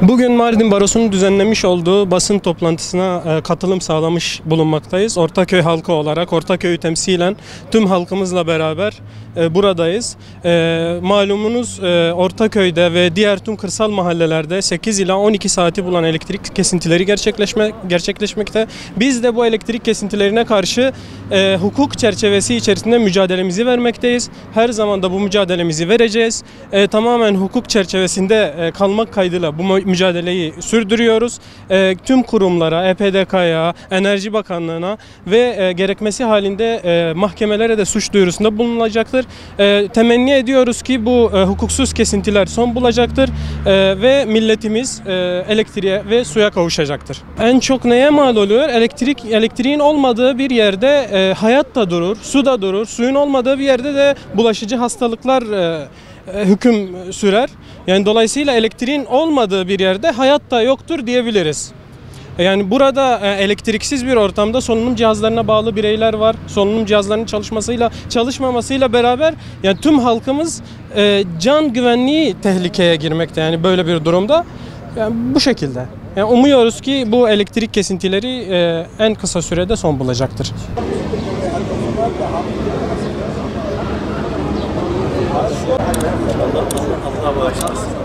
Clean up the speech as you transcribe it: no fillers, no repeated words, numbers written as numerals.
Bugün Mardin Barosu'nun düzenlemiş olduğu basın toplantısına katılım sağlamış bulunmaktayız. Ortaköy halkı olarak, Ortaköy'ü temsilen tüm halkımızla beraber buradayız. Malumunuz Ortaköy'de ve diğer tüm kırsal mahallelerde 8 ila 12 saati bulan elektrik kesintileri gerçekleşmekte. Biz de bu elektrik kesintilerine karşı hukuk çerçevesi içerisinde mücadelemizi vermekteyiz. Her zaman da bu mücadelemizi vereceğiz. Tamamen hukuk çerçevesinde kalmak kaydıyla bu mücadeleyi sürdürüyoruz. Tüm kurumlara, EPDK'ya, Enerji Bakanlığı'na ve gerekmesi halinde mahkemelere de suç duyurusunda bulunulacaktır. Temenni ediyoruz ki bu hukuksuz kesintiler son bulacaktır ve milletimiz elektriğe ve suya kavuşacaktır. En çok neye mal oluyor? Elektriğin olmadığı bir yerde hayat da durur, su da durur. Suyun olmadığı bir yerde de bulaşıcı hastalıklar hüküm sürer. Yani dolayısıyla elektriğin olmadığı bir yerde hayat da yoktur diyebiliriz. Yani burada elektriksiz bir ortamda solunum cihazlarına bağlı bireyler var. Solunum cihazlarının çalışmamasıyla beraber yani tüm halkımız can güvenliği tehlikeye girmekte yani böyle bir durumda. Yani bu şekilde. Yani umuyoruz ki bu elektrik kesintileri en kısa sürede son bulacaktır. Allah bağışlasın.